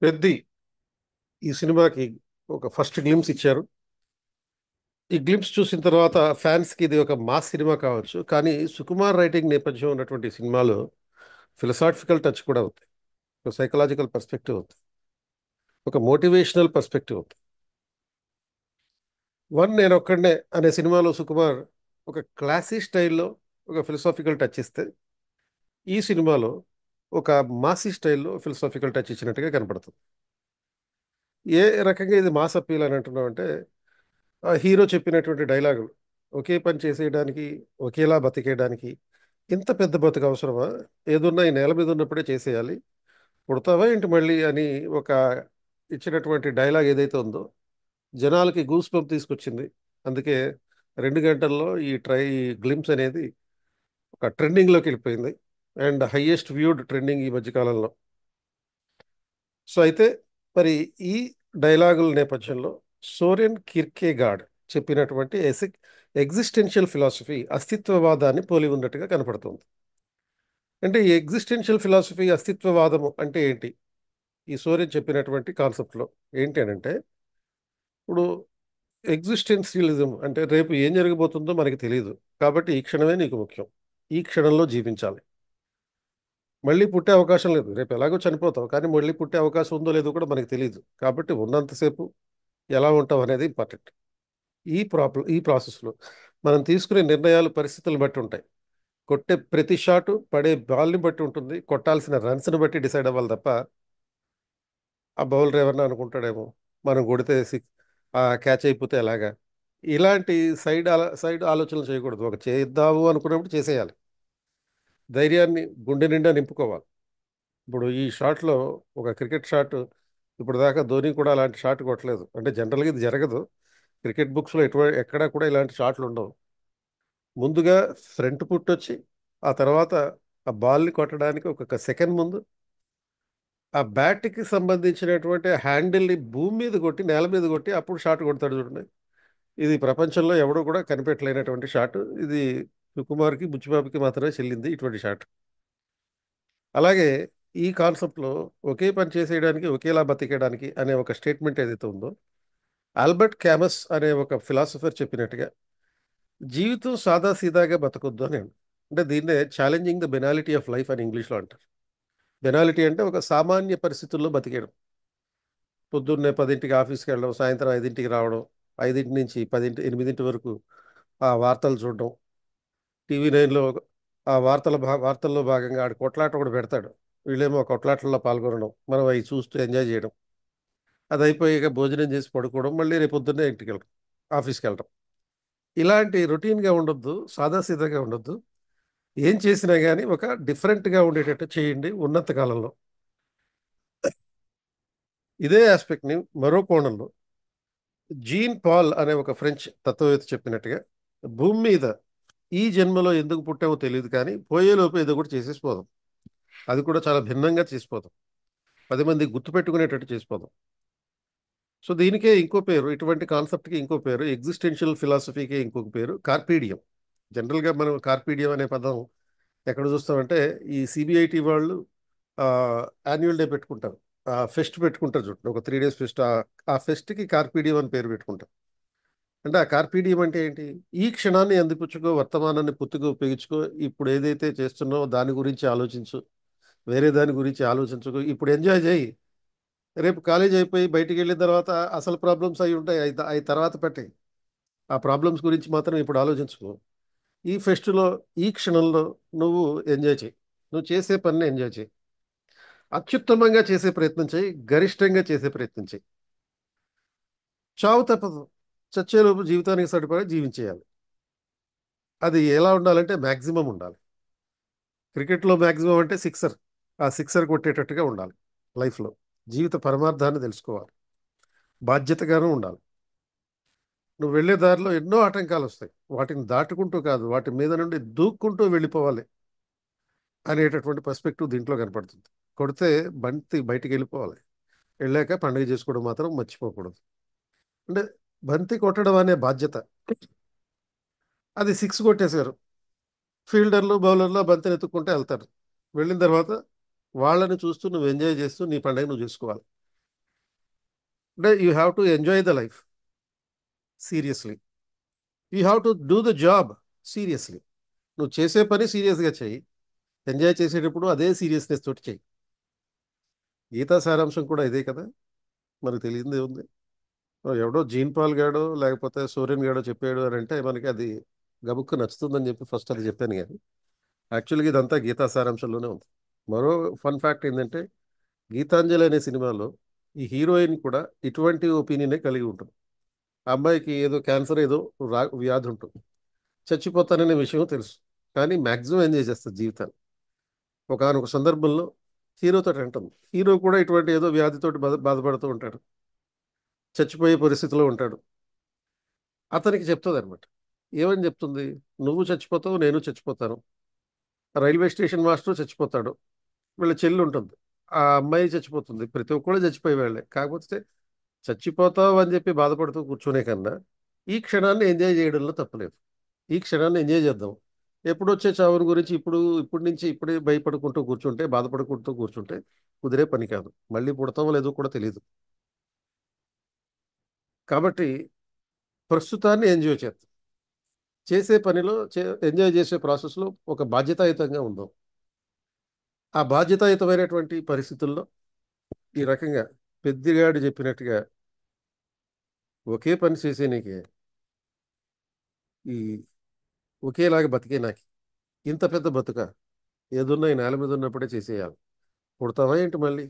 పెద్ది ఈ సినిమాకి ఒక ఫస్ట్ గ్లిమ్స్ ఇచ్చారు. ఈ గ్లిమ్స్ చూసిన తర్వాత ఫ్యాన్స్కి ఇది ఒక మాస్ సినిమా కావచ్చు, కానీ సుకుమార్ రైటింగ్ నేపథ్యం ఉన్నటువంటి సినిమాలో ఫిలసాఫికల్ టచ్ కూడా ఉంది, ఒక సైకలాజికల్ పర్స్పెక్టివ్ ఉంది, ఒక మోటివేషనల్ పర్స్పెక్టివ్ ఉంది. నేను ఒక్కడనే అనే సినిమాలో సుకుమార్ ఒక క్లాసీ స్టైల్లో ఒక ఫిలసాఫికల్ టచ్ ఇస్తే, ఈ సినిమాలో ఒక మాసీ స్టైల్లో ఫిలసాఫికల్ టచ్ ఇచ్చినట్టుగా కనపడుతుంది. ఏ రకంగా ఇది మాస్ అప్పీల్ అని అంటున్నాం అంటే, ఆ హీరో చెప్పినటువంటి డైలాగులు, ఒకే పని చేసేయడానికి, ఒకేలా బతికేయడానికి ఇంత పెద్ద బతుకు అవసరమా? ఏదున్నా ఈ నేల మీద ఉన్నప్పుడే చేసేయాలి, పుడతావా ఏంటి మళ్ళీ అని ఒక ఇచ్చినటువంటి డైలాగ్ ఏదైతే ఉందో జనాలకి గూస్ బంప్ తీసుకొచ్చింది. అందుకే 2 గంటల్లో ఈ గ్లిమ్స్ అనేది ఒక ట్రెండింగ్లోకి వెళ్ళిపోయింది. అండ్ హైయెస్ట్ వ్యూడ్ ట్రెండింగ్ ఈ మధ్యకాలంలో. సో అయితే మరి ఈ డైలాగుల నేపథ్యంలో సోరెన్ కిర్కేగాడ్ చెప్పినటువంటి ఎగ్జిస్టెన్షియల్ ఫిలాసఫీ అస్తిత్వవాదాన్ని పోలి ఉన్నట్టుగా కనపడుతుంది. అంటే ఈ ఎగ్జిస్టెన్షియల్ ఫిలాసఫీ అస్తిత్వవాదము అంటే ఏంటి? ఈ సోరెన్ చెప్పినటువంటి కాన్సెప్ట్లో ఏంటి అని అంటే, ఇప్పుడు ఎగ్జిస్టెన్షియలిజం అంటే రేపు ఏం జరగబోతుందో మనకి తెలియదు, కాబట్టి ఈ క్షణమే నీకు ముఖ్యం, ఈ క్షణంలో జీవించాలి. మళ్ళీ పుట్టే అవకాశం లేదు, రేపు ఎలాగో చనిపోతావు, కానీ మళ్ళీ పుట్టే అవకాశం ఉందో లేదో కూడా మనకి తెలియదు. కాబట్టి ఉన్నంతసేపు ఎలా ఉంటాం అనేది ఇంపార్టెంట్. ఈ ప్రాసెస్లో మనం తీసుకునే నిర్ణయాలు పరిస్థితులను బట్టి ఉంటాయి. కొట్టే ప్రతి షాటు పడే బాల్ని బట్టి ఉంటుంది, కొట్టాల్సిన రన్స్ని బట్టి డిసైడ్ అవ్వాలి తప్ప, ఆ బౌలర్ ఎవరన్నా అనుకుంటాడేమో మనం కొడితే ఆ క్యాచ్ అయిపోతే ఎలాగా, ఇలాంటి సైడ్ ఆలోచనలు చేయకూడదు. ఒక చేద్దాము అనుకున్నప్పుడు చేసేయాలి. ధైర్యాన్ని గుండె నిండా నింపుకోవాలి. ఇప్పుడు ఈ షాట్లో ఒక క్రికెట్ షాట్, ఇప్పుడు దాకా ధోని కూడా అలాంటి షాట్ కొట్టలేదు. అంటే జనరల్గా ఇది జరగదు, క్రికెట్ బుక్స్లో ఎక్కడా కూడా ఇలాంటి షాట్లు ఉండవు. ముందుగా ఫ్రంట్ పుట్ వచ్చి, ఆ తర్వాత ఆ బాల్ని కొట్టడానికి ఒక సెకండ్ ముందు ఆ బ్యాట్కి సంబంధించినటువంటి హ్యాండిల్ని భూమి మీద కొట్టి, నేల మీద కొట్టి అప్పుడు షాట్ కొడతాడు చూడండి. ఇది ప్రపంచంలో ఎవడూ కూడా కనిపెట్టలేనటువంటి షాట్ ఇది. సుకుమార్కి, బుచ్చిబాబుకి మాత్రమే చెల్లింది ఇటువంటి షాట్. అలాగే ఈ కాన్సెప్ట్లో ఒకే పని చేసేయడానికి, ఒకేలా బతికేయడానికి అనే ఒక స్టేట్మెంట్ ఏదైతే ఉందో, ఆల్బర్ట్ క్యామస్ అనే ఒక ఫిలాసఫర్ చెప్పినట్టుగా జీవితం సాదాసీదాగా బతకొద్దు అని. అంటే దీన్నే ఛాలెంజింగ్ ద బెనాలిటీ ఆఫ్ లైఫ్ అని ఇంగ్లీష్లో అంటారు. బెనాలిటీ అంటే ఒక సామాన్య పరిస్థితుల్లో బతికేయడం. పొద్దున్నే 10ంటికి ఆఫీస్కి వెళ్ళడం, సాయంత్రం 5ంటికి రావడం, 5 నుంచి 8 వరకు ఆ వార్తలు చూడడం, టీవీ 9లో ఆ వార్తల్లో భాగంగా ఆడు కొట్లాట కూడా పెడతాడు, వీళ్ళేమో ఆ కొట్లాటల్లో పాల్గొనడం, మనం అవి చూస్తూ ఎంజాయ్ చేయడం, అది అయిపోయాక భోజనం చేసి పడుకోవడం, మళ్ళీ రేపు పొద్దున్నే ఇంటికి వెళ్ళడం, ఆఫీస్కి వెళ్ళడం. ఇలాంటి రొటీన్గా ఉండొద్దు, సాదాసీదాగా ఉండొద్దు. ఏం చేసినా కానీ ఒక డిఫరెంట్గా ఉండేటట్టు చేయండి ఉన్నంత కాలంలో. ఇదే ఆస్పెక్ట్ని మరో కోణంలో జీన్ పాల్ అనే ఒక ఫ్రెంచ్ తత్వవేత్త చెప్పినట్టుగా, భూమి మీద ఈ జన్మలో ఎందుకు పుట్టామో తెలియదు, కానీ పోయేలోపు ఏదో కూడా చేసేసిపోదాం. అది కూడా చాలా భిన్నంగా చేసిపోదాం, 10 మంది గుర్తుపెట్టుకునేటట్టు చేసిపోదాం. సో దీనికే ఇంకో పేరు, ఇటువంటి కాన్సెప్ట్కి ఇంకో పేరు, ఎగ్జిస్టెన్షియల్ ఫిలాసఫీకి ఇంకొక పేరు కార్పీడియం. జనరల్గా మనం కార్పీడియం అనే పదం ఎక్కడ చూస్తామంటే, ఈ సిబిఐటి వాళ్ళు యాన్యువల్ డే పెట్టుకుంటారు, ఆ ఫెస్ట్ పెట్టుకుంటారు చూడండి, ఒక 3 days ఫెస్ట్. ఆ ఫెస్ట్కి కార్పీడియం అని పేరు పెట్టుకుంటారు. అంటే ఆ కార్పీడియం అంటే ఏంటి? ఈ క్షణాన్ని అందిపుచ్చుకో, వర్తమానాన్ని పూర్తిగా ఉపయోగించుకో, ఇప్పుడు ఏదైతే చేస్తున్నావో దాని గురించి ఆలోచించు, వేరే దాని గురించి ఆలోచించుకో, ఇప్పుడు ఎంజాయ్ చేయి. రేపు కాలేజ్ అయిపోయి బయటికి వెళ్ళిన తర్వాత అసలు ప్రాబ్లమ్స్ అయి ఉంటాయి, అవి తర్వాత పెట్టాయి. ఆ ప్రాబ్లమ్స్ గురించి మాత్రం ఇప్పుడు ఆలోచించుకో. ఈ ఫెస్ట్లో, ఈ క్షణంలో నువ్వు ఎంజాయ్ చేయి, నువ్వు చేసే పనిని ఎంజాయ్ చేయి, అత్యుత్తమంగా చేసే ప్రయత్నం చేయి, గరిష్టంగా చేసే ప్రయత్నం చేయి. చావు తప్పదు, చచ్చేలోపు జీవితానికి సరిపడా జీవించేయాలి. అది ఎలా ఉండాలంటే మ్యాక్సిమం ఉండాలి. క్రికెట్లో మ్యాక్సిమం అంటే సిక్సర్, ఆ సిక్సర్ కొట్టేటట్టుగా ఉండాలి. లైఫ్లో జీవిత పరమార్థాన్ని తెలుసుకోవాలి, బాధ్యతగానూ ఉండాలి. నువ్వు వెళ్ళే దారిలో ఎన్నో ఆటంకాలు వస్తాయి, వాటిని దాటుకుంటూ కాదు, వాటి మీద నుండి దూక్కుంటూ వెళ్ళిపోవాలి అనేటటువంటి పర్స్పెక్టివ్ దీంట్లో కనపడుతుంది. కొడితే బంతి బయటికి వెళ్ళిపోవాలి, వెళ్ళాక పండుగ చేసుకోవడం మాత్రం మర్చిపోకూడదు. అంటే బంతి కొట్టడం అనే బాధ్యత. అది సిక్స్ కొట్టేశారు, ఫీల్డర్లు బౌలర్లు ఆ బంతిని ఎత్తుక్కుంటే వెళ్తారు. వెళ్ళిన తర్వాత వాళ్ళని చూస్తూ నువ్వు ఎంజాయ్ చేస్తూ నీ పండుగ నువ్వు చేసుకోవాలి. అంటే you have to enjoy the life seriously. You have to do the job seriously. నువ్వు చేసే పని సీరియస్గా చెయ్యి. ఎంజాయ్ చేసేటప్పుడు అదే సీరియస్నెస్ తోటి చెయ్యి. గీతా సారాంశం కూడా ఇదే కదా. మనకు తెలియందే ఉంది. ఎవడో జీన్ పాల్ గాడో లేకపోతే సోరెన్ గాడో చెప్పాడు అని అంటే మనకి అది గబుక్కు నచ్చుతుందని చెప్పి ఫస్ట్ అది చెప్పాను. కానీ యాక్చువల్గా ఇదంతా గీతా సారాంశంలోనే ఉంది. మరో ఫన్ ఫ్యాక్ట్ ఏంటంటే గీతాంజలి అనే సినిమాలో ఈ హీరోయిన్ కూడా ఇటువంటి ఒపీనియనే కలిగి ఉంటుంది. ఆ అమ్మాయికి ఏదో క్యాన్సర్ ఏదో వ్యాధి ఉంటుంది. చచ్చిపోతాననే విషయం తెలుసు. కానీ మ్యాక్సిమం ఎంజాయ్ చేస్తుంది జీవితాన్ని. ఒకానొక సందర్భంలో హీరోతో అంటుంది. హీరో కూడా ఇటువంటి ఏదో వ్యాధితోటి బాధపడుతూ ఉంటాడు. చచ్చిపోయే పరిస్థితిలో ఉంటాడు. అతనికి చెప్తుంది అనమాట. ఏమని చెప్తుంది? నువ్వు చచ్చిపోతావు, నేను చచ్చిపోతాను. రైల్వే స్టేషన్ మాస్టర్ చచ్చిపోతాడు. వీళ్ళ చెల్లి ఉంటుంది. ఆ అమ్మాయి చచ్చిపోతుంది. ప్రతి ఒక్కళ్ళు చచ్చిపోయే వాళ్ళే. కాకపోతే చచ్చిపోతావు అని చెప్పి బాధపడుతూ కూర్చునే కన్నా ఈ క్షణాన్ని ఎంజాయ్ చేయడంలో తప్పలేదు. ఈ క్షణాన్ని ఎంజాయ్ చేద్దాం. ఎప్పుడొచ్చే చావుని గురించి ఇప్పటి నుంచి ఇప్పుడే భయపడుకుంటూ కూర్చుంటే, బాధపడుకుంటూ కూర్చుంటే కుదిరే పని కాదు. మళ్ళీ పుడతామో లేదో కూడా తెలియదు. కాబట్టి ప్రస్తుతాన్ని ఎంజాయ్ చేద్దాం. చేసే పనిలో ఎంజాయ్ చేసే ప్రాసెస్లో ఒక బాధ్యతాయుతంగా ఉందాం. ఆ బాధ్యతాయుతమైనటువంటి పరిస్థితుల్లో ఈ రకంగా పెద్దిగాడు చెప్పినట్టుగా ఒకే పని చేసే నీకే ఈ ఒకేలాగా బతికే నాకు ఇంత పెద్ద బతుక ఏదున్నా ఈ నేల మీద ఉన్నప్పుడే చేసేయాలి. పుడతావా ఏంటి మళ్ళీ?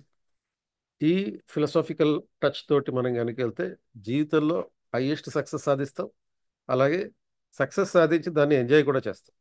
ఈ ఫిలసాఫికల్ టచ్ తోటి మనం కనుక వెళ్తే జీవితంలో హైయెస్ట్ సక్సెస్ సాధిస్తాం. అలాగే సక్సెస్ సాధించి దాన్ని ఎంజాయ్ కూడా చేస్తాం.